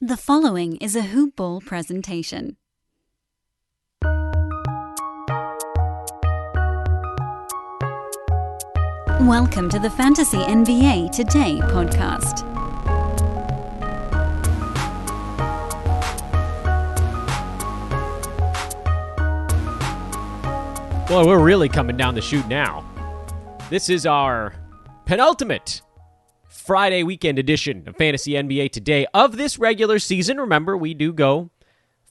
The following is a Hoop Ball presentation. Welcome to the Fantasy NBA Today podcast. Well, we're really coming down the chute now. This is our penultimate Friday weekend edition of Fantasy NBA Today of this regular season. Remember, we do go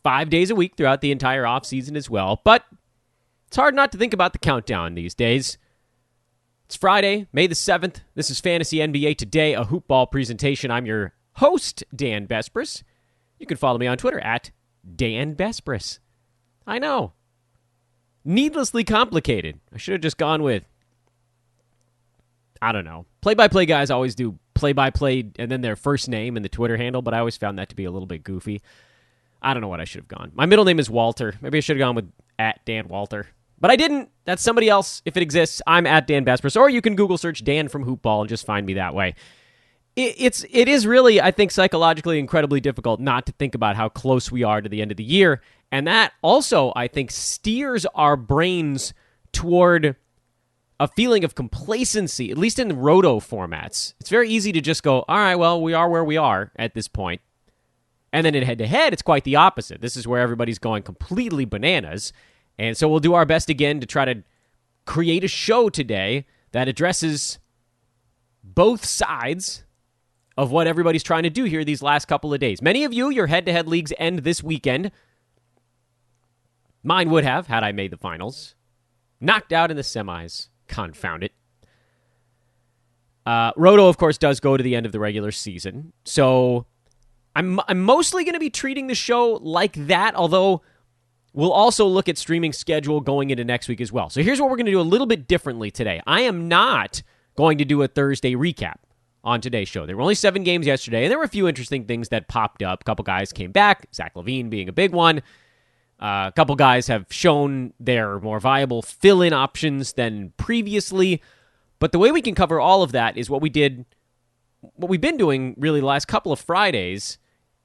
5 days a week throughout the entire offseason as well, but it's hard not to think about the countdown these days. It's Friday, May the 7th. This is Fantasy NBA Today, a hoop ball presentation. I'm your host, Dan Bespris. You can follow me on Twitter at Dan Bespris. I know. Needlessly complicated. I should have just gone with, I don't know. Play-by-play guys always do play-by-play and then their first name and the Twitter handle, but I always found that to be a little bit goofy. I don't know what I should have gone. My middle name is Walter. Maybe I should have gone with at Dan Walter. But I didn't. That's somebody else. If it exists, I'm at Dan Bespris. Or you can Google search Dan from Hoop Ball and just find me that way. It is really, I think, psychologically incredibly difficult not to think about how close we are to the end of the year. And that also, I think, steers our brains toward a feeling of complacency, at least in roto formats. It's very easy to just go, all right, well, we are where we are at this point. And then in head-to-head, it's quite the opposite. This is where everybody's going completely bananas. And so we'll do our best again to try to create a show today that addresses both sides of what everybody's trying to do here these last couple of days. Many of you, your head-to-head leagues end this weekend. Mine would have, had I made the finals. Knocked out in the semis. Confound it. Roto, of course, does go to the end of the regular season. So I'm mostly going to be treating the show like that, although we'll also look at streaming schedule going into next week as well. So here's what we're going to do a little bit differently today. I am not going to do a Thursday recap on today's show. There were only 7 games yesterday, and there were a few interesting things that popped up. A couple guys came back, Zach LaVine being a big one. A couple guys have shown they're more viable fill-in options than previously. But the way we can cover all of that is what we've been doing really the last couple of Fridays,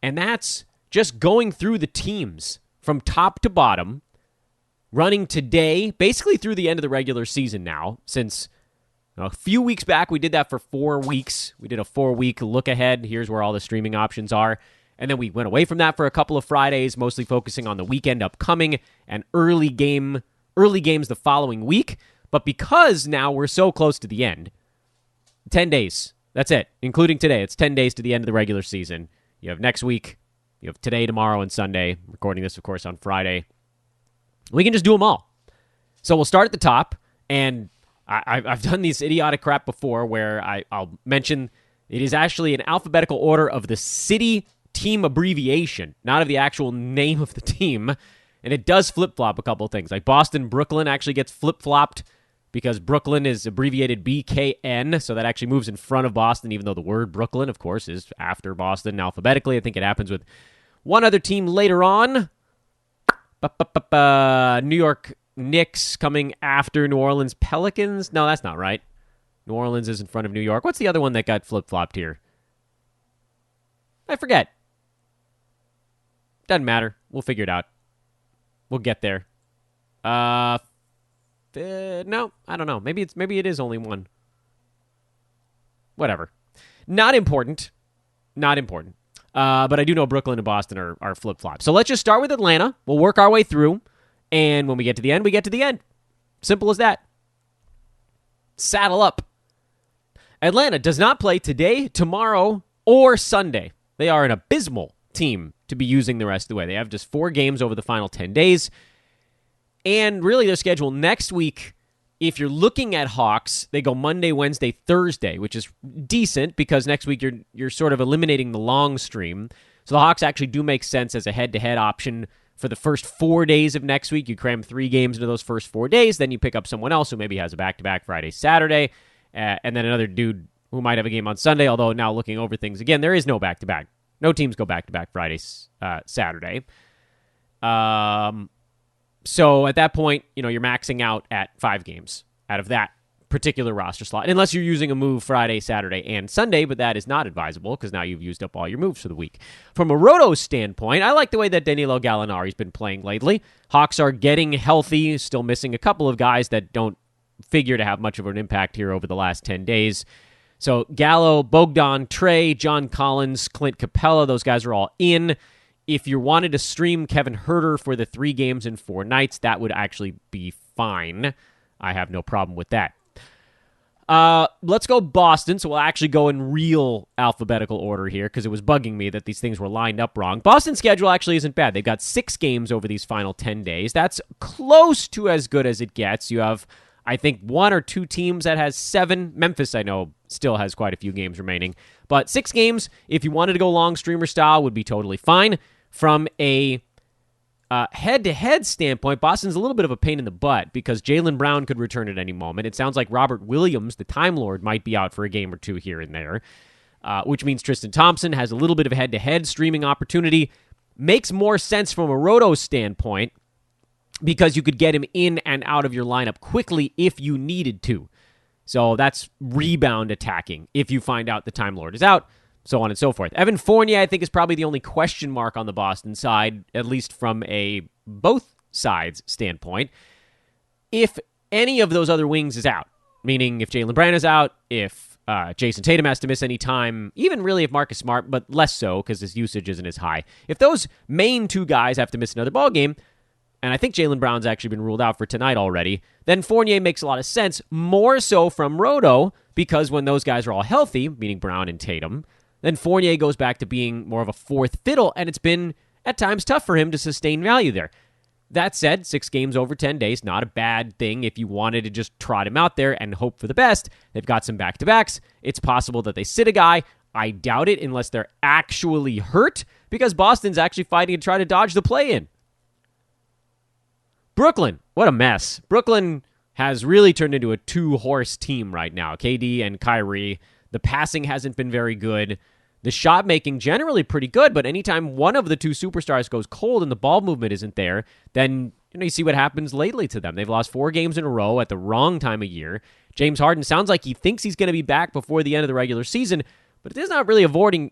and that's just going through the teams from top to bottom, running today, basically through the end of the regular season now, since a few weeks back, we did that for 4 weeks. We did a 4-week look ahead. Here's where all the streaming options are. And then we went away from that for a couple of Fridays, mostly focusing on the weekend upcoming and early games the following week. But because now we're so close to the end, 10 days. That's it, including today. It's 10 days to the end of the regular season. You have next week. You have today, tomorrow, and Sunday. Recording this, of course, on Friday. We can just do them all. So we'll start at the top, and I've done these idiotic crap before where I'll mention it is actually an alphabetical order of the city team abbreviation, not of the actual name of the team. And it does flip-flop a couple of things. Like Boston, Brooklyn actually gets flip-flopped because Brooklyn is abbreviated BKN, so that actually moves in front of Boston, even though the word Brooklyn, of course, is after Boston alphabetically. I think it happens with one other team later on. New York Knicks coming after New Orleans Pelicans. No, that's not right. New Orleans is in front of New York. What's the other one that got flip-flopped here? I forget. Doesn't matter. We'll figure it out. We'll get there. No, I don't know. Maybe it is only one. Whatever. Not important. But I do know Brooklyn and Boston are flip-flops. So let's just start with Atlanta. We'll work our way through. And when we get to the end, we get to the end. Simple as that. Saddle up. Atlanta does not play today, tomorrow, or Sunday. They are an abysmal team to be using the rest of the way. They have just 4 games over the final 10 days. And really their schedule next week, if you're looking at Hawks, they go Monday, Wednesday, Thursday, which is decent because next week you're sort of eliminating the long stream. So the Hawks actually do make sense as a head-to-head option for the first 4 days of next week. You cram 3 games into those first 4 days, then you pick up someone else who maybe has a back-to-back Friday, Saturday, and then another dude who might have a game on Sunday, although now looking over things again, there is no back-to-back. No teams go back-to-back Friday, Saturday. So at that point, you're maxing out at 5 games out of that particular roster slot, unless you're using a move Friday, Saturday, and Sunday, but that is not advisable because now you've used up all your moves for the week. From a roto standpoint, I like the way that Danilo Gallinari's been playing lately. Hawks are getting healthy, still missing a couple of guys that don't figure to have much of an impact here over the last 10 days. So Gallo, Bogdan, Trey, John Collins, Clint Capella, those guys are all in. If you wanted to stream Kevin Huerter for the 3 games in 4 nights, that would actually be fine. I have no problem with that. Let's go Boston. So we'll actually go in real alphabetical order here because it was bugging me that these things were lined up wrong. Boston's schedule actually isn't bad. They've got 6 games over these final 10 days. That's close to as good as it gets. You have, I think, 1 or 2 teams that has 7. Memphis, I know, still has quite a few games remaining. But 6 games, if you wanted to go long streamer style, would be totally fine. From a head-to-head standpoint, Boston's a little bit of a pain in the butt because Jaylen Brown could return at any moment. It sounds like Robert Williams, the Time Lord, might be out for a game or 2 here and there, which means Tristan Thompson has a little bit of a head-to-head streaming opportunity. Makes more sense from a roto standpoint because you could get him in and out of your lineup quickly if you needed to. So that's rebound attacking if you find out the Time Lord is out, so on and so forth. Evan Fournier, I think, is probably the only question mark on the Boston side, at least from a both sides standpoint. If any of those other wings is out, meaning if Jaylen Brown is out, if Jason Tatum has to miss any time, even really if Marcus Smart, but less so because his usage isn't as high. If those main 2 guys have to miss another ball game, and I think Jaylen Brown's actually been ruled out for tonight already, then Fournier makes a lot of sense, more so from roto, because when those guys are all healthy, meaning Brown and Tatum, then Fournier goes back to being more of a 4th fiddle, and it's been, at times, tough for him to sustain value there. That said, 6 games over 10 days, not a bad thing if you wanted to just trot him out there and hope for the best. They've got some back-to-backs. It's possible that they sit a guy. I doubt it unless they're actually hurt, because Boston's actually fighting to try to dodge the play-in. Brooklyn, what a mess. Brooklyn has really turned into a 2-horse team right now. KD and Kyrie. The passing hasn't been very good. The shot making generally pretty good, but anytime one of the 2 superstars goes cold and the ball movement isn't there, then you see what happens lately to them. They've lost 4 games in a row at the wrong time of year. James Harden sounds like he thinks he's going to be back before the end of the regular season, but it is not really affording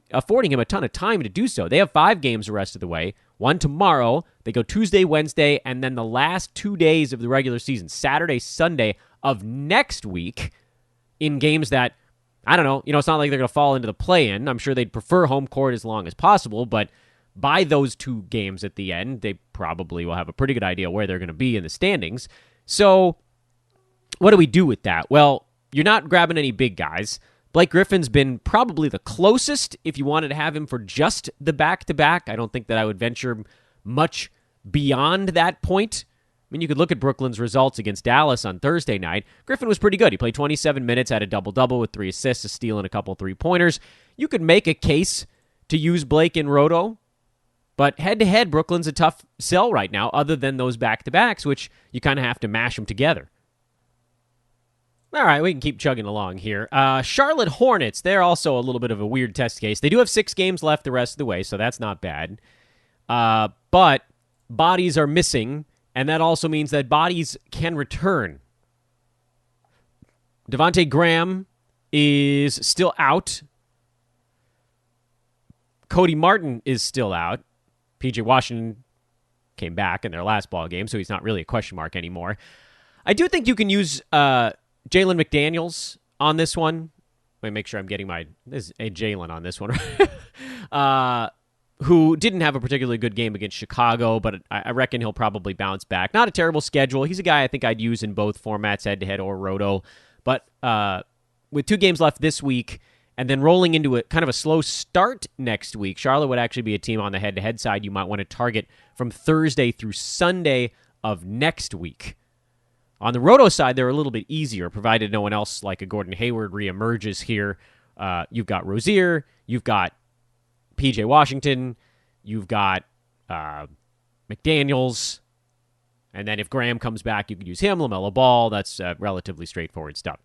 him a ton of time to do so. They have 5 games the rest of the way. 1 tomorrow. They go Tuesday, Wednesday, and then the last 2 days of the regular season, Saturday, Sunday of next week, in games that, I don't know, it's not like they're going to fall into the play-in. I'm sure they'd prefer home court as long as possible, but by those 2 games at the end, they probably will have a pretty good idea where they're going to be in the standings. So what do we do with that? Well, you're not grabbing any big guys. Blake Griffin's been probably the closest if you wanted to have him for just the back-to-back. I don't think that I would venture much beyond that point. I mean, you could look at Brooklyn's results against Dallas on Thursday night. Griffin was pretty good. He played 27 minutes, had a double-double with 3 assists, a steal, and a couple 3-pointers. You could make a case to use Blake in roto, but head-to-head, Brooklyn's a tough sell right now, other than those back-to-backs, which you kind of have to mash them together. All right, we can keep chugging along here. Charlotte Hornets, they're also a little bit of a weird test case. They do have 6 games left the rest of the way, so that's not bad. But bodies are missing, and that also means that bodies can return. Devontae Graham is still out. Cody Martin is still out. PJ Washington came back in their last ball game, so he's not really a question mark anymore. I do think you can use Jalen McDaniels on this one. Let me make sure I'm getting there's a Jalen on this one. Who didn't have a particularly good game against Chicago, but I reckon he'll probably bounce back. Not a terrible schedule. He's a guy I think I'd use in both formats, head-to-head or roto. But with 2 games left this week, and then rolling into a kind of a slow start next week, Charlotte would actually be a team on the head-to-head side you might want to target from Thursday through Sunday of next week. On the roto side, they're a little bit easier, provided no one else like a Gordon Hayward reemerges here. You've got Rozier, you've got PJ Washington, you've got McDaniels, and then if Graham comes back, you could use him, LaMelo Ball. That's relatively straightforward stuff.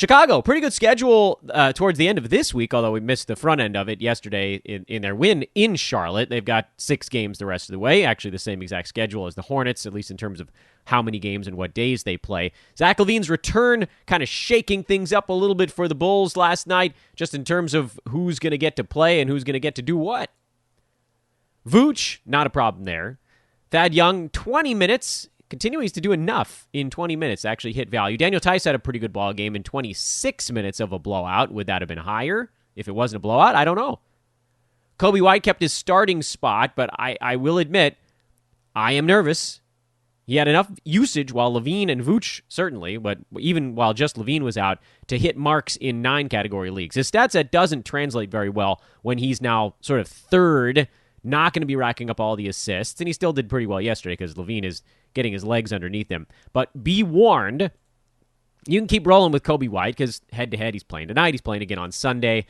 Chicago, pretty good schedule towards the end of this week, although we missed the front end of it yesterday in their win in Charlotte. They've got 6 games the rest of the way, actually the same exact schedule as the Hornets, at least in terms of how many games and what days they play. Zach LaVine's return kind of shaking things up a little bit for the Bulls last night, just in terms of who's going to get to play and who's going to get to do what. Vooch, not a problem there. Thad Young, 20 minutes. Continues to do enough in 20 minutes to actually hit value. Daniel Tice had a pretty good ball game in 26 minutes of a blowout. Would that have been higher if it wasn't a blowout? I don't know. Kobe White kept his starting spot, but I will admit, I am nervous. He had enough usage while LaVine and Vooch, certainly, but even while just LaVine was out, to hit marks in 9 category leagues. His stat set doesn't translate very well when he's now sort of third, not going to be racking up all the assists, and he still did pretty well yesterday because LaVine is getting his legs underneath him. But be warned, you can keep rolling with Kobe White because head-to-head he's playing tonight. He's playing again on Sunday.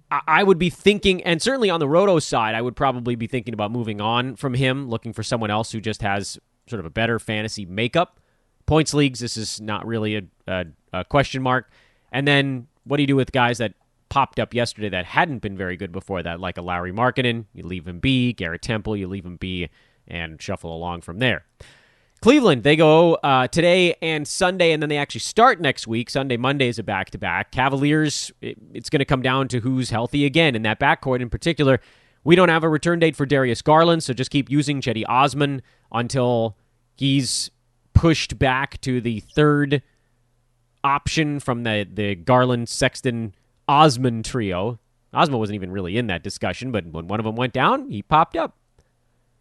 I would be thinking, and certainly on the Roto side, I would probably be thinking about moving on from him, looking for someone else who just has sort of a better fantasy makeup. Points leagues, this is not really a question mark. And then what do you do with guys that popped up yesterday that hadn't been very good before that, like a Lauri Markkanen? You leave him be. Garrett Temple, you leave him be, and shuffle along from there. Cleveland, they go today and Sunday, and then they actually start next week. Sunday, Monday is a back-to-back. Cavaliers, it's going to come down to who's healthy again. In that backcourt in particular, we don't have a return date for Darius Garland, so just keep using Cedi Osman until he's pushed back to the third option from the Garland-Sexton-Osman trio. Osman wasn't even really in that discussion, but when one of them went down, he popped up.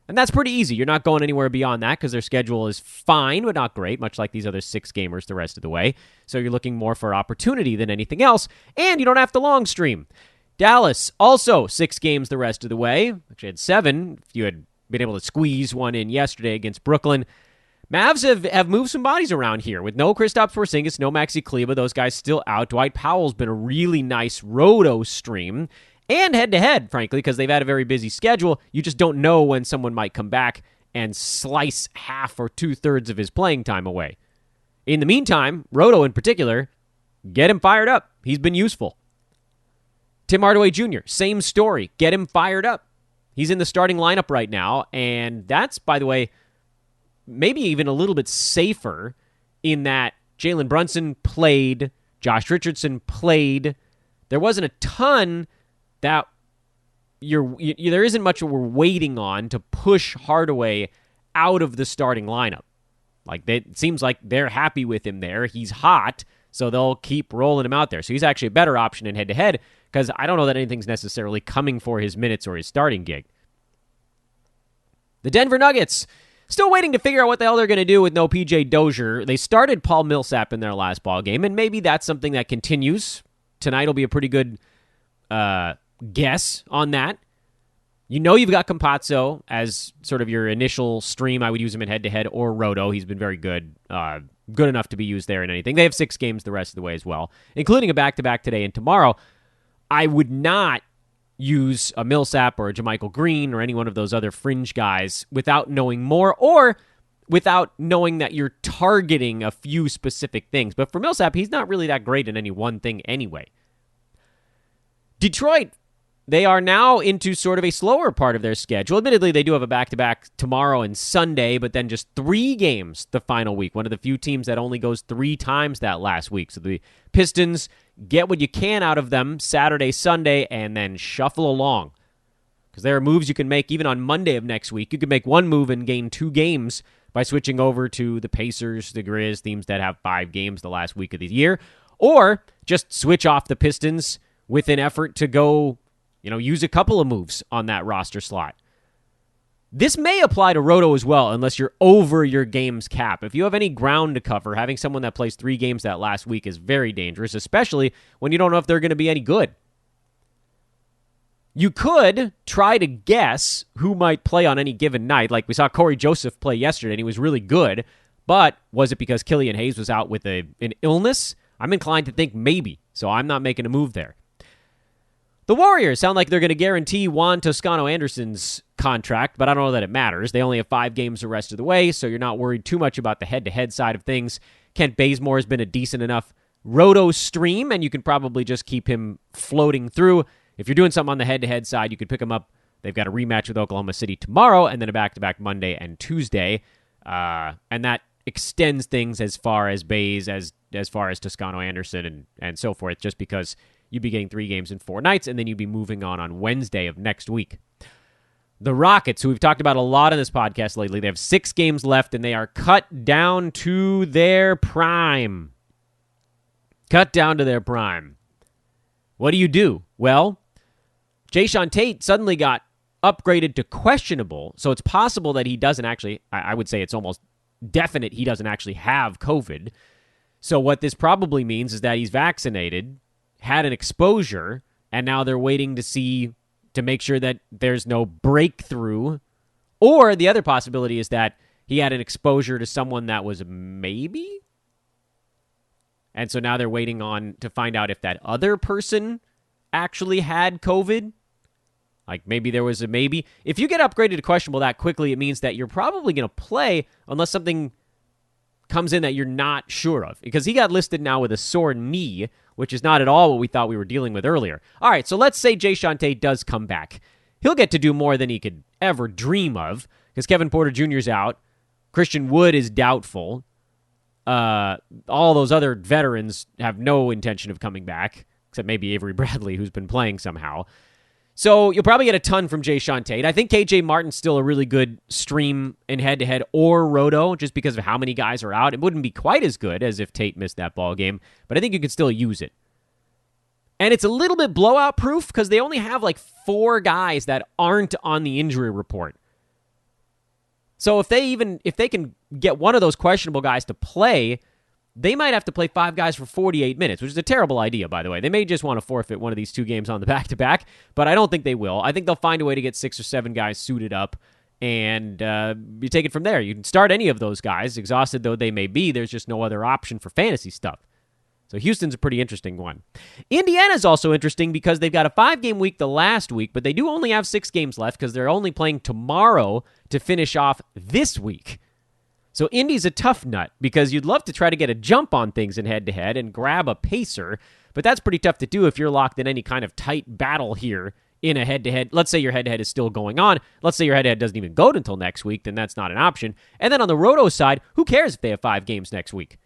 And that's pretty easy. You're not going anywhere beyond that because their schedule is fine, but not great, much like these other 6 gamers the rest of the way. So you're looking more for opportunity than anything else, and you don't have to long stream. Dallas, also 6 games the rest of the way. Actually had 7 if you had been able to squeeze one in yesterday against Brooklyn. Mavs have moved some bodies around here with no Kristaps Porzingis, no Maxi Kleber. Those guys still out. Dwight Powell's been a really nice roto stream. And head-to-head, frankly, because they've had a very busy schedule. You just don't know when someone might come back and slice half or 2/3 of his playing time away. In the meantime, Roto in particular, get him fired up. He's been useful. Tim Hardaway Jr., same story. Get him fired up. He's in the starting lineup right now, and that's, by the way, maybe even a little bit safer in that Jalen Brunson played, Josh Richardson played. There wasn't a ton that there isn't much we're waiting on to push Hardaway out of the starting lineup. Like, it seems like they're happy with him there. He's hot, so they'll keep rolling him out there. So he's actually a better option in head-to-head because I don't know that anything's necessarily coming for his minutes or his starting gig. The Denver Nuggets, still waiting to figure out what the hell they're going to do with no PJ Dozier. They started Paul Millsap in their last ball game, and maybe that's something that continues. Tonight will be a pretty good guess on that. You know you've got Campazzo as sort of your initial stream. I would use him in head-to-head or Roto. He's been very good. Good enough to be used there in anything. They have 6 games the rest of the way as well, including a back-to-back today and tomorrow. I would not use a Millsap or a JaMychal Green or any one of those other fringe guys without knowing more or without knowing that you're targeting a few specific things. But for Millsap, he's not really that great in any one thing anyway. Detroit, they are now into sort of a slower part of their schedule. Admittedly, they do have a back-to-back tomorrow and Sunday, but then just 3 games the final week. One of the few teams that only goes 3 times that last week. So the Pistons get what you can out of them Saturday, Sunday, and then shuffle along. Because there are moves you can make even on Monday of next week. You can make one move and gain 2 games by switching over to the Pacers, the Grizz, teams that have 5 games the last week of the year. Or just switch off the Pistons with an effort to go, use a couple of moves on that roster slot. This may apply to Roto as well, unless you're over your game's cap. If you have any ground to cover, having someone that plays 3 games that last week is very dangerous, especially when you don't know if they're going to be any good. You could try to guess who might play on any given night. Like we saw Corey Joseph play yesterday, and he was really good. But was it because Killian Hayes was out with an illness? I'm inclined to think maybe, so I'm not making a move there. The Warriors sound like they're going to guarantee Juan Toscano-Anderson's contract, but I don't know that it matters. They only have 5 games the rest of the way, so you're not worried too much about the head-to-head side of things. Kent Bazemore has been a decent enough roto stream, and you can probably just keep him floating through. If you're doing something on the head-to-head side, you could pick him up. They've got a rematch with Oklahoma City tomorrow, and then a back-to-back Monday and Tuesday. And that extends things as far as Bays, as far as Toscano Anderson, and so forth, just because you'd be getting 3 games in 4 nights, and then you'd be moving on Wednesday of next week. The Rockets, who we've talked about a lot on this podcast lately, they have 6 games left, and they are cut down to their prime. Cut down to their prime. What do you do? Well, Jae'Sean Tate suddenly got upgraded to questionable, so it's possible that he doesn't actually, I would say it's almost definite he doesn't actually have COVID. So what this probably means is that he's vaccinated, had an exposure, and now they're waiting to make sure that there's no breakthrough. Or the other possibility is that he had an exposure to someone that was maybe. And so now they're waiting on to find out if that other person actually had COVID. Like maybe there was a maybe. If you get upgraded to questionable that quickly, it means that you're probably going to play unless something comes in that you're not sure of. Because he got listed now with a sore knee, which is not at all what we thought we were dealing with earlier. All right, so let's say Jae'Sean Tate does come back. He'll get to do more than he could ever dream of because Kevin Porter Jr.'s out. Christian Wood is doubtful. All those other veterans have no intention of coming back, except maybe Avery Bradley, who's been playing somehow. So you'll probably get a ton from Jae'Sean Tate. I think KJ Martin's still a really good stream in head-to-head or roto just because of how many guys are out. It wouldn't be quite as good as if Tate missed that ball game, but I think you could still use it. And it's a little bit blowout-proof because they only have like 4 guys that aren't on the injury report. So if they can get one of those questionable guys to play, they might have to play 5 guys for 48 minutes, which is a terrible idea, by the way. They may just want to forfeit one of these 2 games on the back-to-back, but I don't think they will. I think they'll find a way to get 6 or 7 guys suited up, and you take it from there. You can start any of those guys, exhausted though they may be. There's just no other option for fantasy stuff. So Houston's a pretty interesting one. Indiana's also interesting because they've got a 5-game week the last week, but they do only have 6 games left because they're only playing tomorrow to finish off this week. So Indy's a tough nut because you'd love to try to get a jump on things in head-to-head and grab a pacer, but that's pretty tough to do if you're locked in any kind of tight battle here in a head-to-head. Let's say your head-to-head is still going on. Let's say your head-to-head doesn't even go until next week, then that's not an option. And then on the roto side, who cares if they have 5 games next week?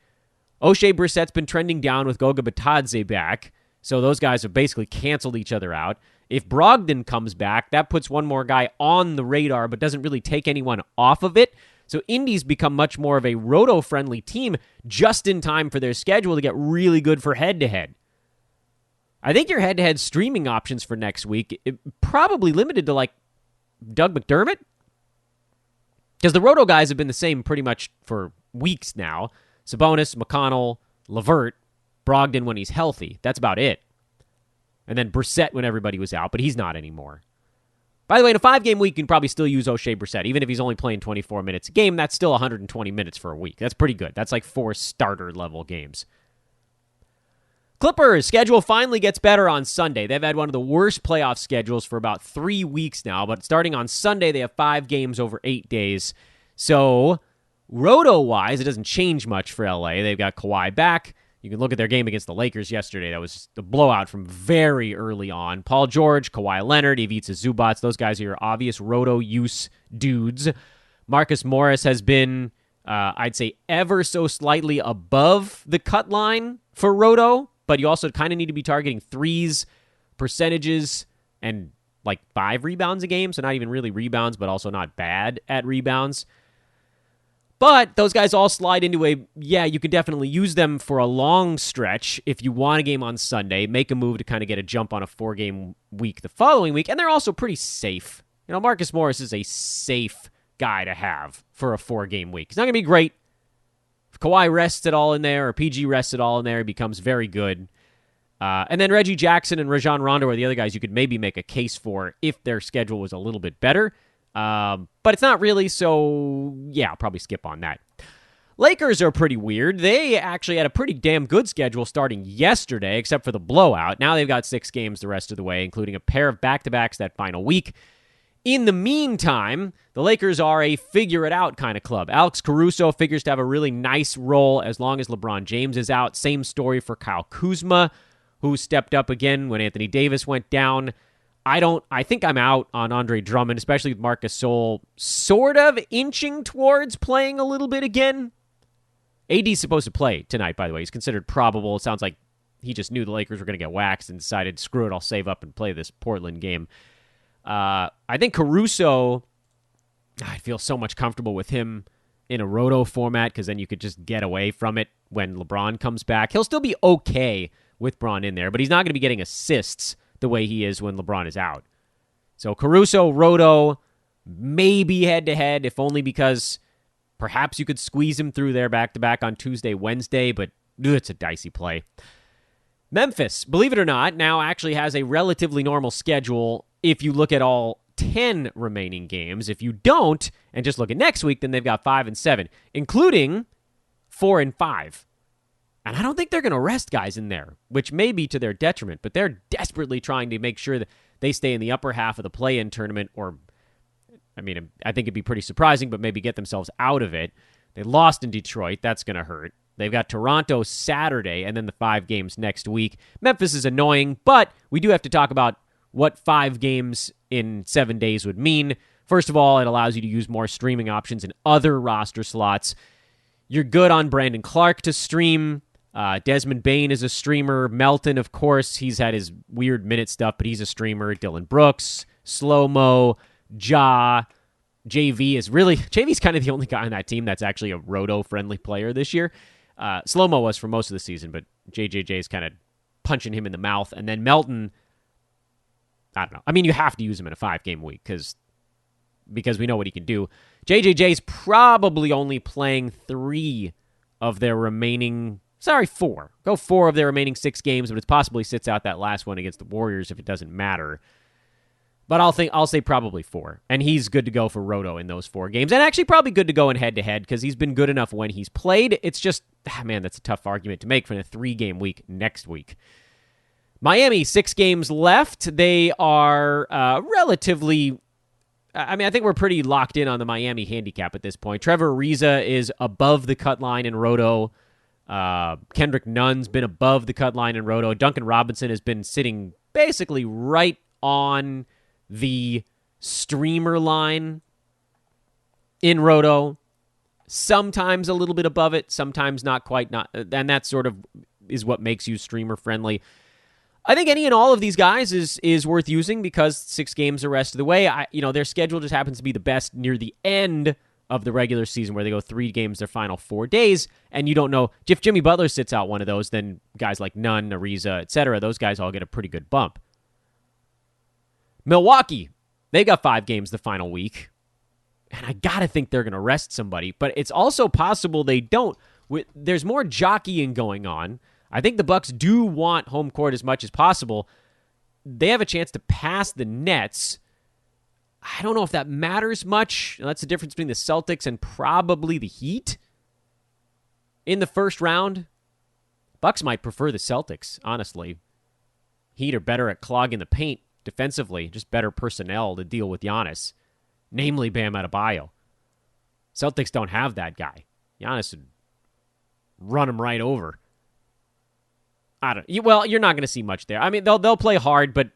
O'Shea Brissett's been trending down with Goga Batadze back, so those guys have basically canceled each other out. If Brogdon comes back, that puts one more guy on the radar but doesn't really take anyone off of it. So Indy's become much more of a roto-friendly team just in time for their schedule to get really good for head-to-head. I think your head-to-head streaming options for next week probably limited to like Doug McDermott. Because the roto guys have been the same pretty much for weeks now. Sabonis, McConnell, LeVert, Brogdon when he's healthy. That's about it. And then Brissett when everybody was out, but he's not anymore. By the way, in a 5-game week, you can probably still use O'Shea Brissett. Even if he's only playing 24 minutes a game, that's still 120 minutes for a week. That's pretty good. That's like 4 starter-level games. Clippers' schedule finally gets better on Sunday. They've had one of the worst playoff schedules for about 3 weeks now, but starting on Sunday, they have 5 games over 8 days. So, roto-wise, it doesn't change much for LA. They've got Kawhi back. You can look at their game against the Lakers yesterday. That was a blowout from very early on. Paul George, Kawhi Leonard, Ivica Zubac, those guys are your obvious roto-use dudes. Marcus Morris has been, I'd say, ever so slightly above the cut line for roto, but you also kind of need to be targeting threes, percentages, and like 5 rebounds a game, so not even really rebounds, but also not bad at rebounds. But those guys all slide into you could definitely use them for a long stretch if you want a game on Sunday, make a move to kind of get a jump on a 4-game week the following week, and they're also pretty safe. You know, Marcus Morris is a safe guy to have for a 4-game week. It's not going to be great. If Kawhi rests it all in there or PG rests it all in there, he becomes very good. And then Reggie Jackson and Rajon Rondo are the other guys you could maybe make a case for if their schedule was a little bit better. But it's not really, so yeah, I'll probably skip on that. Lakers are pretty weird. They actually had a pretty damn good schedule starting yesterday, except for the blowout. Now they've got 6 games the rest of the way, including a pair of back-to-backs that final week. In the meantime, the Lakers are a figure-it-out kind of club. Alex Caruso figures to have a really nice role as long as LeBron James is out. Same story for Kyle Kuzma, who stepped up again when Anthony Davis went down. I think I'm out on Andre Drummond, especially with Marc Gasol sort of inching towards playing a little bit again. AD's supposed to play tonight, by the way. He's considered probable. It sounds like he just knew the Lakers were going to get waxed and decided, screw it, I'll save up and play this Portland game. I think Caruso, I'd feel so much comfortable with him in a roto format because then you could just get away from it when LeBron comes back. He'll still be okay with Bron in there, but he's not going to be getting assists the way he is when LeBron is out. So Caruso, roto, maybe head-to-head, if only because perhaps you could squeeze him through there back-to-back on Tuesday, Wednesday, but it's a dicey play. Memphis, believe it or not, now actually has a relatively normal schedule if you look at all 10 remaining games. If you don't, and just look at next week, then they've got 5 and 7, including 4 and 5. And I don't think they're going to rest guys in there, which may be to their detriment, but they're desperately trying to make sure that they stay in the upper half of the play-in tournament, or, I mean, I think it'd be pretty surprising, but maybe get themselves out of it. They lost in Detroit. That's going to hurt. They've got Toronto Saturday, and then the 5 games next week. Memphis is annoying, but we do have to talk about what 5 games in 7 days would mean. First of all, it allows you to use more streaming options in other roster slots. You're good on Brandon Clark to stream. Desmond Bane is a streamer. Melton, of course, he's had his weird minute stuff, but he's a streamer. Dylan Brooks, Slow-Mo, Ja. JV's kind of the only guy on that team that's actually a roto-friendly player this year. Slow-Mo was for most of the season, but JJJ is kind of punching him in the mouth. And then Melton, I don't know. I mean, you have to use him in a 5-game week because we know what he can do. JJJ's probably only playing 4. Go 4 of their remaining 6 games, but it possibly sits out that last one against the Warriors if it doesn't matter. But I'll say probably 4. And he's good to go for roto in those 4 games. And actually probably good to go in head-to-head because he's been good enough when he's played. It's just, man, that's a tough argument to make for a 3-game week next week. Miami, 6 games left. They are relatively, I think we're pretty locked in on the Miami handicap at this point. Trevor Ariza is above the cut line in roto. Kendrick Nunn's been above the cut line in roto. Duncan Robinson has been sitting basically right on the streamer line in roto, sometimes a little bit above it, sometimes not quite, and that sort of is what makes you streamer friendly. I think any and all of these guys is worth using because 6 games the rest of the way. Their schedule just happens to be the best near the end of the regular season where they go 3 games their final 4 days, and you don't know if Jimmy Butler sits out one of those, then guys like Nunn, Ariza, etc., those guys all get a pretty good bump. Milwaukee, they got 5 games the final week, and I gotta think they're gonna rest somebody, but it's also possible they don't. There's more jockeying going on. I think the Bucks do want home court as much as possible. They have a chance to pass the Nets. I don't know if that matters much. That's the difference between the Celtics and probably the Heat in the first round. Bucks might prefer the Celtics, honestly. Heat are better at clogging the paint defensively, just better personnel to deal with Giannis, namely Bam Adebayo. Celtics don't have that guy. Giannis would run him right over. You're not going to see much there. I mean, they'll play hard, but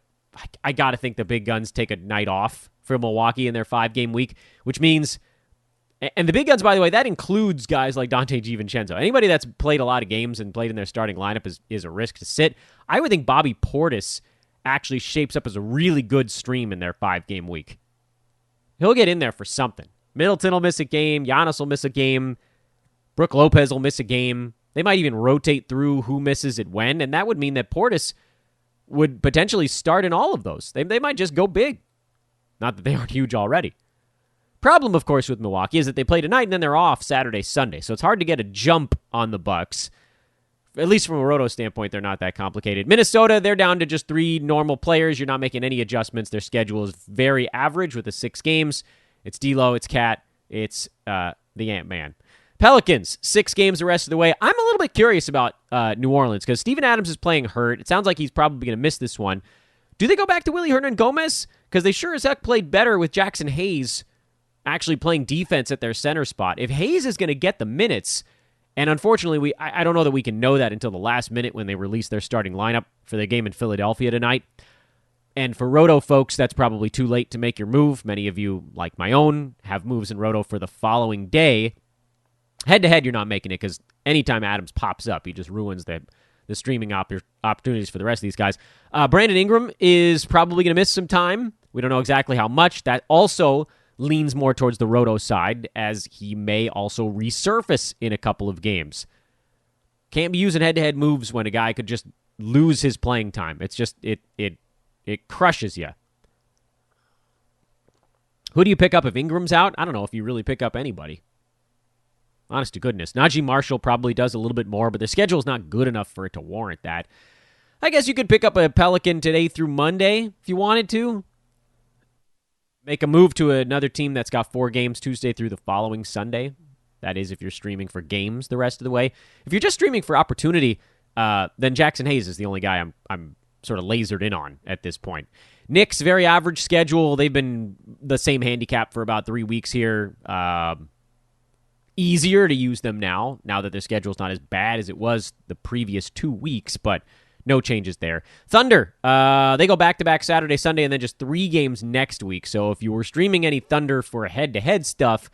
I got to think the big guns take a night off for Milwaukee in their 5-game week, which means, and the big guns, by the way, that includes guys like Dante DiVincenzo. Anybody that's played a lot of games and played in their starting lineup is a risk to sit. I would think Bobby Portis actually shapes up as a really good stream in their 5-game week. He'll get in there for something. Middleton will miss a game. Giannis will miss a game. Brook Lopez will miss a game. They might even rotate through who misses it when, and that would mean that Portis would potentially start in all of those. They might just go big. Not that they aren't huge already. Problem, of course, with Milwaukee is that they play tonight and then they're off Saturday, Sunday. So it's hard to get a jump on the Bucks. At least from a roto standpoint, they're not that complicated. Minnesota, they're down to just 3 normal players. You're not making any adjustments. Their schedule is very average with the 6 games. It's D'Lo, it's Cat, it's the Ant-Man. Pelicans, 6 games the rest of the way. I'm a little bit curious about New Orleans because Steven Adams is playing hurt. It sounds like he's probably going to miss this one. Do they go back to Willie Hernan-Gomez? Because they sure as heck played better with Jackson Hayes actually playing defense at their center spot. If Hayes is going to get the minutes, and unfortunately, I don't know that we can know that until the last minute when they release their starting lineup for the game in Philadelphia tonight. And for Roto folks, that's probably too late to make your move. Many of you, like my own, have moves in Roto for the following day. Head-to-head, you're not making it because anytime Adams pops up, he just ruins the streaming opportunities for the rest of these guys. Brandon Ingram is probably going to miss some time. We don't know exactly how much. That also leans more towards the Roto side, as he may also resurface in a couple of games. Can't be using head-to-head moves when a guy could just lose his playing time. It's just, it crushes you. Who do you pick up if Ingram's out? I don't know if you really pick up anybody. Honest to goodness. Najee Marshall probably does a little bit more, but the schedule's not good enough for it to warrant that. I guess you could pick up a Pelican today through Monday if you wanted to. Make a move to another team that's got 4 games Tuesday through the following Sunday. That is if you're streaming for games the rest of the way. If you're just streaming for opportunity, then Jackson Hayes is the only guy I'm sort of lasered in on at this point. Knicks, very average schedule. They've been the same handicap for about 3 weeks here. Easier to use them now that their schedule's not as bad as it was the previous 2 weeks, but no changes there. Thunder, they go back-to-back Saturday, Sunday, and then just 3 games next week. So if you were streaming any Thunder for head-to-head stuff,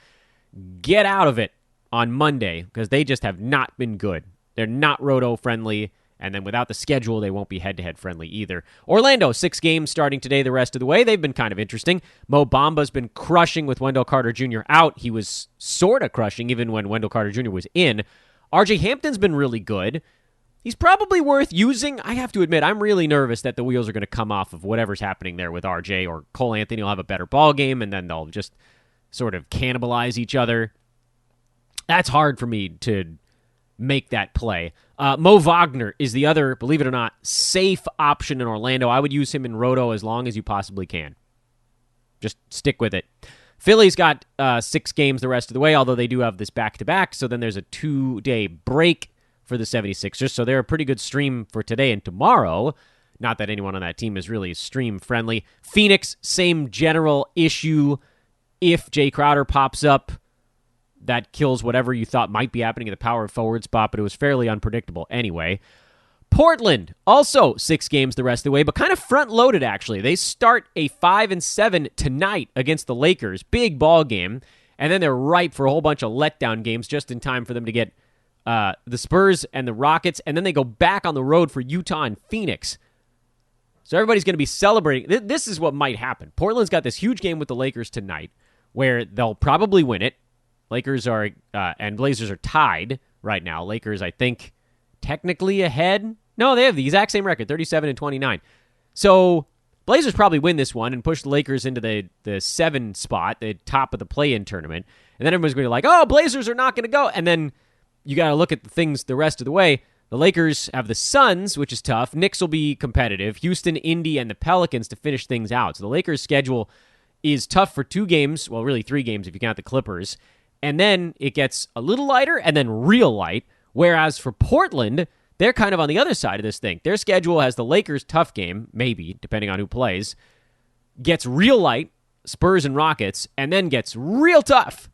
get out of it on Monday because they just have not been good. They're not Roto-friendly, and then without the schedule, they won't be head-to-head friendly either. Orlando, 6 games starting today the rest of the way. They've been kind of interesting. Mo Bamba's been crushing with Wendell Carter Jr. out. He was sort of crushing even when Wendell Carter Jr. was in. RJ Hampton's been really good. He's probably worth using. I have to admit, I'm really nervous that the wheels are going to come off of whatever's happening there with RJ, or Cole Anthony will have a better ball game, and then they'll just sort of cannibalize each other. That's hard for me to make that play. Mo Wagner is the other, believe it or not, safe option in Orlando. I would use him in Roto as long as you possibly can. Just stick with it. Philly's got 6 games the rest of the way, although they do have this back-to-back, so then there's a 2-day break for the 76ers, so they're a pretty good stream for today and tomorrow. Not that anyone on that team is really stream-friendly. Phoenix, same general issue. If Jay Crowder pops up, that kills whatever you thought might be happening at the power forward spot, but it was fairly unpredictable anyway. Portland, also 6 games the rest of the way, but kind of front-loaded, actually. They start a 5-7 tonight against the Lakers. Big ball game. And then they're ripe for a whole bunch of letdown games just in time for them to get the Spurs and the Rockets, and then they go back on the road for Utah and Phoenix. So everybody's going to be celebrating. This is what might happen. Portland's got this huge game with the Lakers tonight where they'll probably win it. Lakers are and Blazers are tied right now. Lakers, I think, technically ahead. No, they have the exact same record, 37-29. So Blazers probably win this one and push the Lakers into the 7 spot, the top of the play-in tournament. And then everyone's going to be like, oh, Blazers are not going to go. And then you got to look at the things the rest of the way. The Lakers have the Suns, which is tough. Knicks will be competitive. Houston, Indy, and the Pelicans to finish things out. So the Lakers' schedule is tough for 2 games. Well, really 3 games if you count the Clippers. And then it gets a little lighter and then real light. Whereas for Portland, they're kind of on the other side of this thing. Their schedule has the Lakers' tough game, maybe, depending on who plays, gets real light, Spurs and Rockets, and then gets real tough.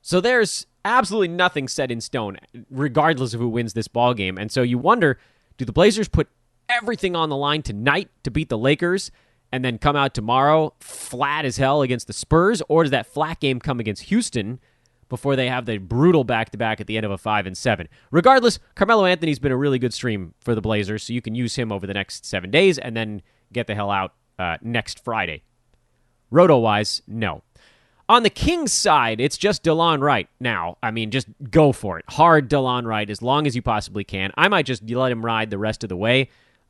So there's absolutely nothing set in stone, regardless of who wins this ball game. And so you wonder, do the Blazers put everything on the line tonight to beat the Lakers and then come out tomorrow flat as hell against the Spurs? Or does that flat game come against Houston before they have the brutal back-to-back at the end of a 5-7? Regardless, Carmelo Anthony's been a really good stream for the Blazers, so you can use him over the next 7 days and then get the hell out next Friday. Roto-wise, no. On the Kings side, it's just DeLon Wright now. I mean, just go for it. Hard DeLon Wright as long as you possibly can. I might just let him ride the rest of the way.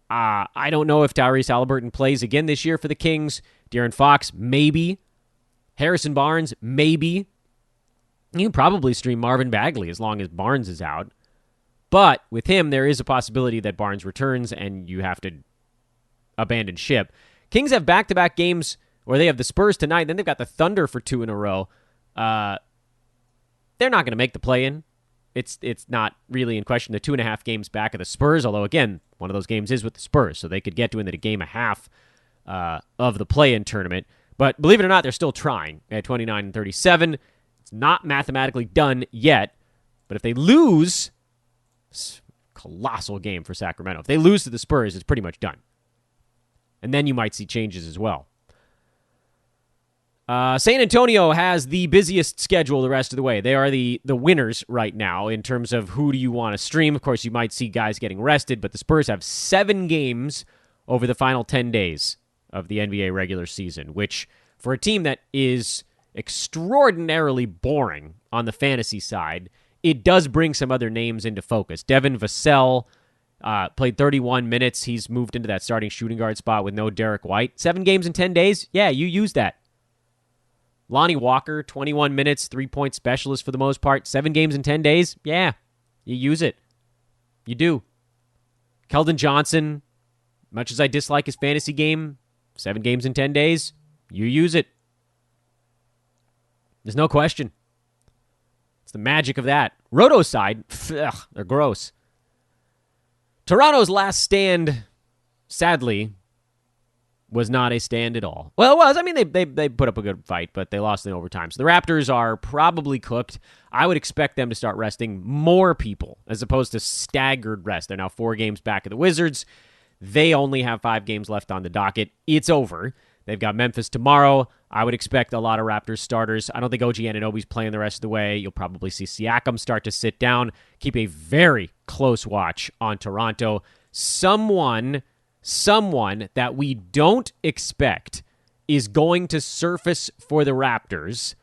I don't know if Tyrese Halliburton plays again this year for the Kings. De'Aaron Fox, maybe. Harrison Barnes, maybe. You can probably stream Marvin Bagley as long as Barnes is out. But with him, there is a possibility that Barnes returns and you have to abandon ship. Kings have back-to-back games where they have the Spurs tonight, then they've got the Thunder for 2 in a row. They're not going to make the play-in. it's not really in question. They're 2.5 games back of the Spurs, although, again, one of those games is with the Spurs, so they could get to within a game and a half of the play-in tournament. But believe it or not, they're still trying at 29-37. It's not mathematically done yet, but if they lose, it's a colossal game for Sacramento. If they lose to the Spurs, it's pretty much done. And then you might see changes as well. San Antonio has the busiest schedule the rest of the way. They are the winners right now in terms of who do you want to stream. Of course, you might see guys getting rested, but the Spurs have 7 games over the final 10 days of the NBA regular season, which for a team that is extraordinarily boring on the fantasy side, it does bring some other names into focus. Devin Vassell played 31 minutes. He's moved into that starting shooting guard spot with no Derek White. 7 games in 10 days? Yeah, you use that. Lonnie Walker, 21 minutes, 3-point specialist for the most part. 7 games in 10 days? Yeah, you use it. You do. Keldon Johnson, much as I dislike his fantasy game, 7 games in 10 days, you use it. There's no question. It's the magic of that. Roto's side, they're gross. Toronto's last stand, sadly, was not a stand at all. Well, it was. I mean, they put up a good fight, but they lost in overtime. So the Raptors are probably cooked. I would expect them to start resting more people as opposed to staggered rest. They're now 4 games back of the Wizards. They only have 5 games left on the docket. It's over. They've got Memphis tomorrow. I would expect a lot of Raptors starters. I don't think OG Anunoby's playing the rest of the way. You'll probably see Siakam start to sit down. Keep a very close watch on Toronto. Someone that we don't expect is going to surface for the Raptors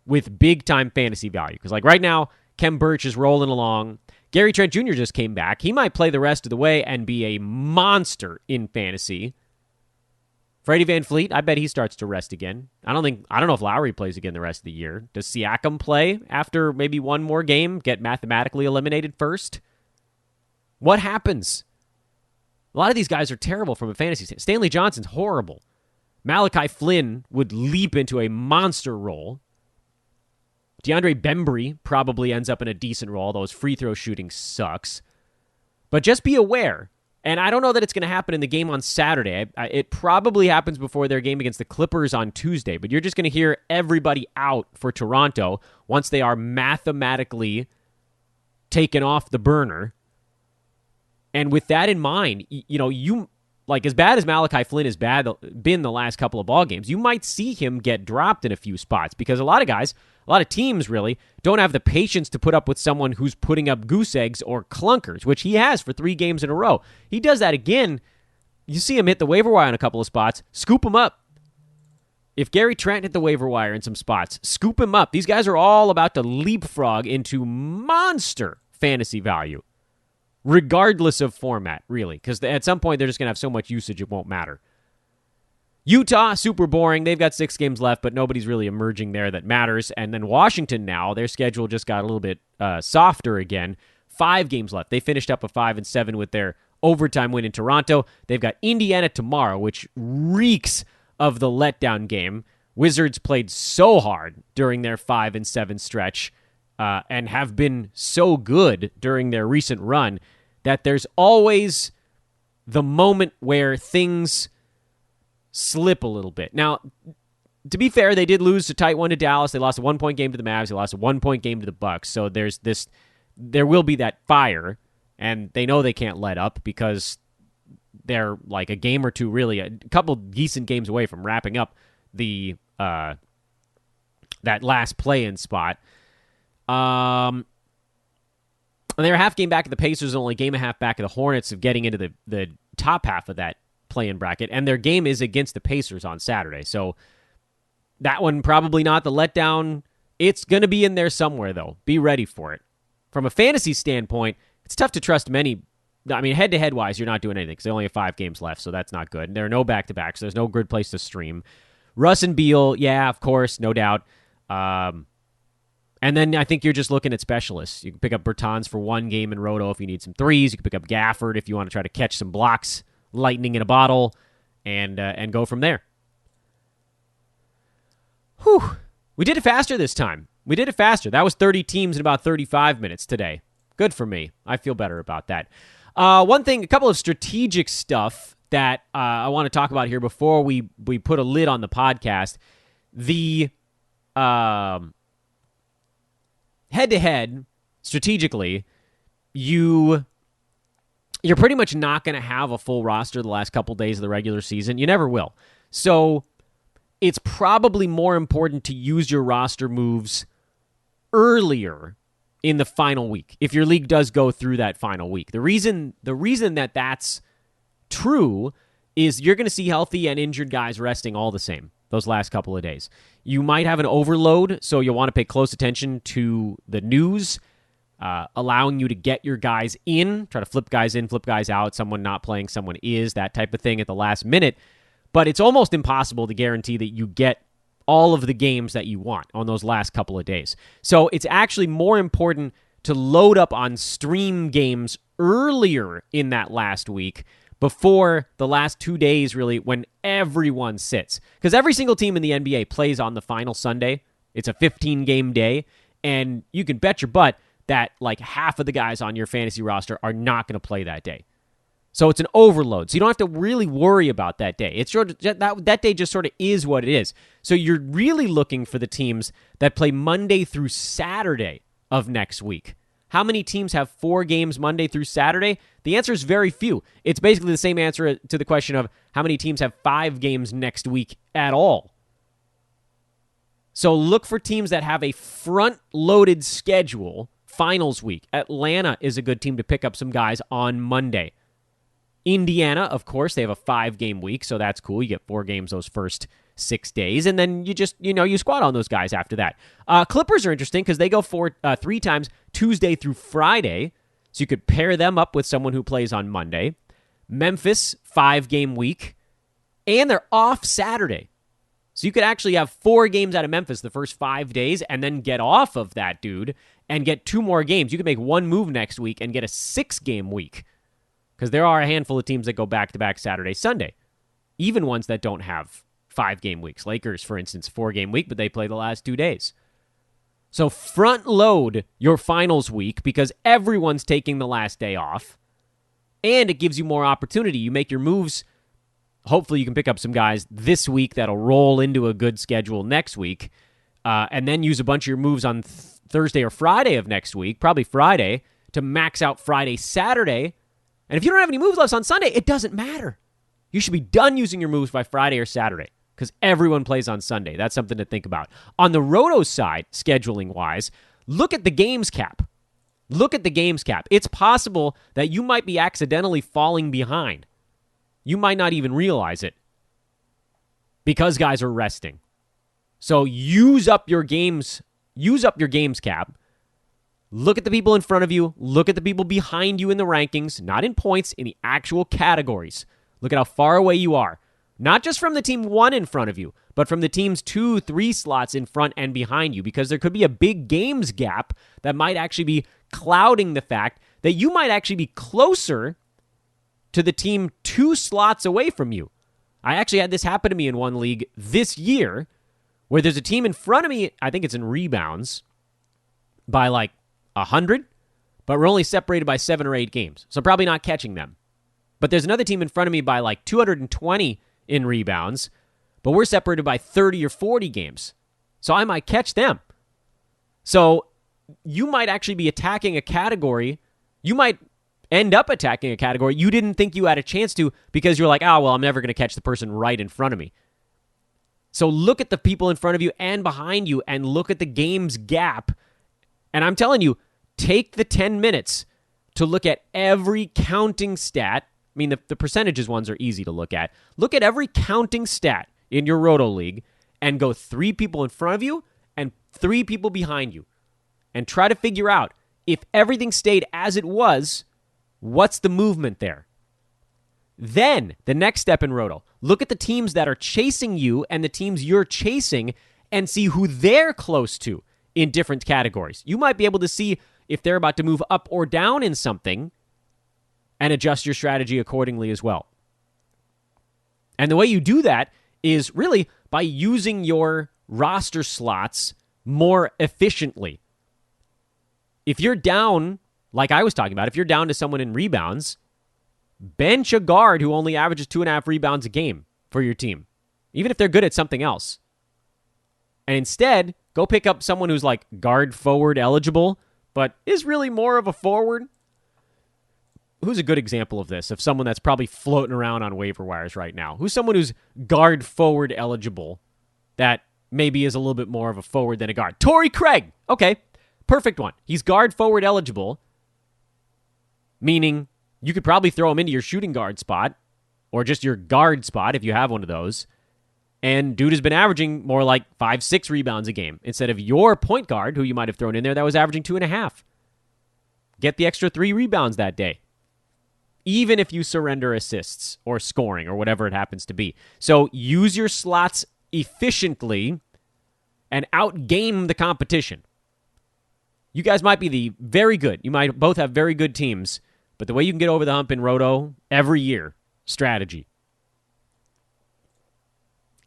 with big-time fantasy value. Because like right now, Kem Birch is rolling along. Gary Trent Jr. just came back. He might play the rest of the way and be a monster in fantasy. Freddie VanVleet, I bet he starts to rest again. I don't know if Lowry plays again the rest of the year. Does Siakam play after maybe one more game, get mathematically eliminated first? What happens? A lot of these guys are terrible from a fantasy standpoint. Stanley Johnson's horrible. Malachi Flynn would leap into a monster role. DeAndre Bembry probably ends up in a decent role, though his free throw shooting sucks. But just be aware, and I don't know that it's going to happen in the game on Saturday. It probably happens before their game against the Clippers on Tuesday, but you're just going to hear everybody out for Toronto once they are mathematically taken off the burner. And with that in mind, you like as bad as Malachi Flynn has been the last couple of ball games, you might see him get dropped in a few spots because a lot of guys, a lot of teams really don't have the patience to put up with someone who's putting up goose eggs or clunkers, which he has for 3 games in a row. He does that again. You see him hit the waiver wire in a couple of spots, scoop him up. If Gary Trent hit the waiver wire in some spots, scoop him up. These guys are all about to leapfrog into monster fantasy value. Regardless of format, really. Because at some point, they're just going to have so much usage, it won't matter. Utah, super boring. They've got 6 games left, but nobody's really emerging there that matters. And then Washington now, their schedule just got a little bit softer again. 5 games left. They finished up a 5-7 with their overtime win in Toronto. They've got Indiana tomorrow, which reeks of the letdown game. Wizards played so hard during their 5-7 stretch and have been so good during their recent run that there's always the moment where things slip a little bit. Now, to be fair, they did lose a tight one to Dallas. They lost a 1-point game to the Mavs. They lost a 1-point game to the Bucks. So there will be that fire, and they know they can't let up because they're like a game or two, really, a couple decent games away from wrapping up the that last play-in spot. And they're a half game back of the Pacers and only a game and a half back of the Hornets of getting into the top half of that play-in bracket. And their game is against the Pacers on Saturday. So that one probably not the letdown. It's going to be in there somewhere, though. Be ready for it. From a fantasy standpoint, it's tough to trust many. I mean, head-to-head wise, you're not doing anything because they only have 5 games left, so that's not good. And there are no back-to-backs, so there's no good place to stream. Russ and Beal, yeah, of course, no doubt. And then I think you're just looking at specialists. You can pick up Bertans for 1 game in Roto if you need some threes. You can pick up Gafford if you want to try to catch some blocks, lightning in a bottle, and go from there. Whew. We did it faster this time. We did it faster. That was 30 teams in about 35 minutes today. Good for me. I feel better about that. One thing, a couple of strategic stuff that I want to talk about here before we put a lid on the podcast. The head-to-head, strategically, you're pretty much not going to have a full roster the last couple days of the regular season. You never will. So it's probably more important to use your roster moves earlier in the final week, if your league does go through that final week. The reason that that's true is you're going to see healthy and injured guys resting all the same those last couple of days. You might have an overload, so you'll want to pay close attention to the news, allowing you to get your guys in, try to flip guys in, flip guys out, someone not playing, someone is, that type of thing at the last minute. But it's almost impossible to guarantee that you get all of the games that you want on those last couple of days. So it's actually more important to load up on stream games earlier in that last week before the last 2 days, really, when everyone sits. Because every single team in the NBA plays on the final Sunday. It's a 15-game day, and you can bet your butt that like half of the guys on your fantasy roster are not going to play that day. So it's an overload. So you don't have to really worry about that day. It's sort of, that day just sort of is what it is. So you're really looking for the teams that play Monday through Saturday of next week. How many teams have 4 games Monday through Saturday? The answer is very few. It's basically the same answer to the question of how many teams have 5 games next week at all. So look for teams that have a front-loaded schedule finals week. Atlanta is a good team to pick up some guys on Monday. Indiana, of course, they have a 5-game week, so that's cool. You get 4 games those first 6 days, and then you just, you squat on those guys after that. Clippers are interesting because they go 3 times Tuesday through Friday, so you could pair them up with someone who plays on Monday. Memphis, 5-game week, and they're off Saturday. So you could actually have 4 games out of Memphis the first 5 days and then get off of that dude and get 2 more games. You could make one move next week and get a 6-game week. Because there are a handful of teams that go back-to-back Saturday, Sunday. Even ones that don't have 5-game weeks. Lakers, for instance, 4-game week, but they play the last 2 days. So front load your finals week because everyone's taking the last day off. And it gives you more opportunity. You make your moves. Hopefully you can pick up some guys this week that'll roll into a good schedule next week. And then use a bunch of your moves on Thursday or Friday of next week, probably Friday, to max out Friday, Saturday. And if you don't have any moves left on Sunday, it doesn't matter. You should be done using your moves by Friday or Saturday because everyone plays on Sunday. That's something to think about. On the Roto side, scheduling-wise, look at the games cap. Look at the games cap. It's possible that you might be accidentally falling behind. You might not even realize it because guys are resting. So use up your games cap. Look at the people in front of you. Look at the people behind you in the rankings, not in points, in the actual categories. Look at how far away you are. Not just from the team 1 in front of you, but from the teams 2, 3 slots in front and behind you, because there could be a big games gap that might actually be clouding the fact that you might actually be closer to the team 2 slots away from you. I actually had this happen to me in one league this year where there's a team in front of me, I think it's in rebounds, by like 100, but we're only separated by 7 or 8 games, so probably not catching them. But there's another team in front of me by like 220 in rebounds, but we're separated by 30 or 40 games, so I might catch them. So you might actually be attacking a category. You might end up attacking a category you didn't think you had a chance to because you're like, well, I'm never going to catch the person right in front of me. So look at the people in front of you and behind you and look at the game's gap. And I'm telling you, take the 10 minutes to look at every counting stat. I mean, the percentages ones are easy to look at. Look at every counting stat in your Roto League and go 3 people in front of you and 3 people behind you. And try to figure out, if everything stayed as it was, what's the movement there? Then, the next step in Roto, look at the teams that are chasing you and the teams you're chasing and see who they're close to in different categories. You might be able to see if they're about to move up or down in something and adjust your strategy accordingly as well. And the way you do that is really by using your roster slots more efficiently. If you're down, like I was talking about, if you're down to someone in rebounds, bench a guard who only averages 2.5 rebounds a game for your team, even if they're good at something else. And instead, go pick up someone who's like guard forward eligible, but is really more of a forward. Who's a good example of this, of someone that's probably floating around on waiver wires right now? Who's someone who's guard forward eligible that maybe is a little bit more of a forward than a guard? Tory Craig. Okay, perfect one. He's guard forward eligible, meaning you could probably throw him into your shooting guard spot or just your guard spot if you have one of those. And dude has been averaging more like 5-6 rebounds a game instead of your point guard, who you might have thrown in there, that was averaging 2.5. Get the extra 3 rebounds that day, even if you surrender assists or scoring or whatever it happens to be. So use your slots efficiently and outgame the competition. You guys might be very good. You might both have very good teams, but the way you can get over the hump in Roto every year, strategy.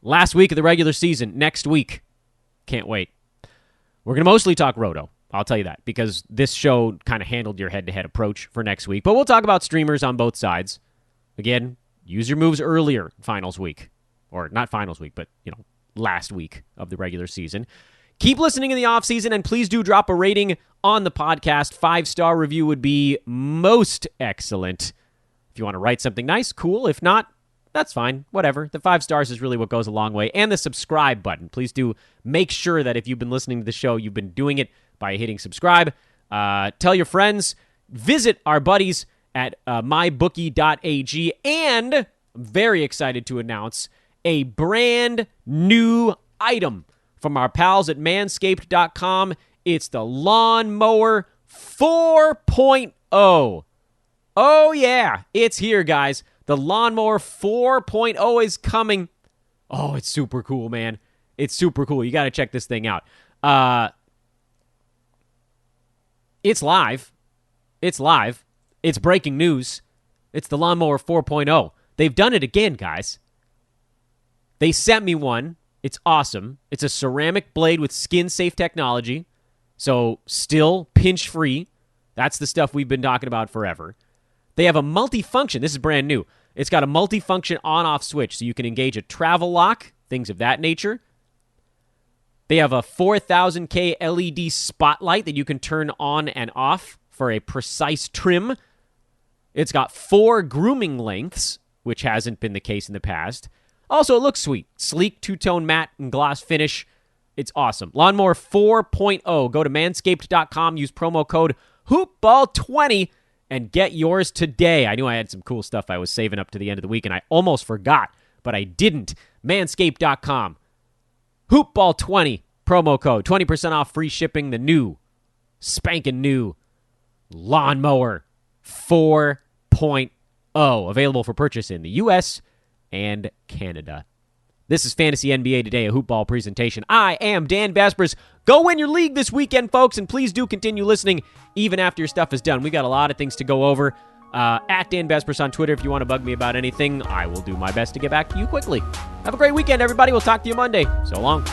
Last week of the regular season, next week. Can't wait. We're going to mostly talk Roto. I'll tell you that, because this show kind of handled your head-to-head approach for next week. But we'll talk about streamers on both sides. Again, use your moves earlier finals week. Or not finals week, but, last week of the regular season. Keep listening in the offseason, and please do drop a rating on the podcast. 5-star review would be most excellent. If you want to write something nice, cool. If not, that's fine. Whatever. The 5 stars is really what goes a long way. And the subscribe button. Please do make sure that if you've been listening to the show, you've been doing it by hitting subscribe. Tell your friends. Visit our buddies at mybookie.ag. And I'm very excited to announce a brand new item from our pals at manscaped.com. It's the Lawnmower 4.0. Oh, yeah. It's here, guys. The Lawnmower 4.0 is coming. Oh, it's super cool, man. It's super cool. You got to check this thing out. It's live. It's live. It's breaking news. It's the Lawnmower 4.0. They've done it again, guys. They sent me one. It's awesome. It's a ceramic blade with skin-safe technology, so still pinch-free. That's the stuff we've been talking about forever. They have a multifunction. This is brand new. It's got a multifunction on-off switch, so you can engage a travel lock, things of that nature. They have a 4000K LED spotlight that you can turn on and off for a precise trim. It's got 4 grooming lengths, which hasn't been the case in the past. Also, it looks sweet. Sleek, two-tone matte and gloss finish. It's awesome. Lawnmower 4.0. Go to manscaped.com. Use promo code HoopBall20 and get yours today. I knew I had some cool stuff I was saving up to the end of the week, and I almost forgot, but I didn't. Manscaped.com. HoopBall20. Promo code. 20% off free shipping. The new, spanking new Lawnmower 4.0. Available for purchase in the U.S. and Canada. This is Fantasy NBA Today, a hoopball presentation. I am Dan Vespers. Go win your league this weekend, folks, and please do continue listening even after your stuff is done. We got a lot of things to go over. At Dan Vespers on Twitter, if you want to bug me about anything, I will do my best to get back to you quickly. Have a great weekend, everybody. We'll talk to you Monday. So long.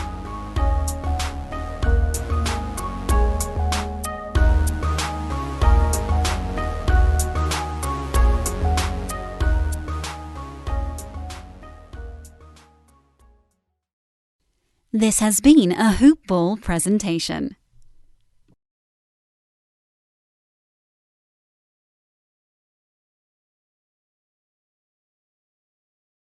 This has been a Hoop Ball presentation.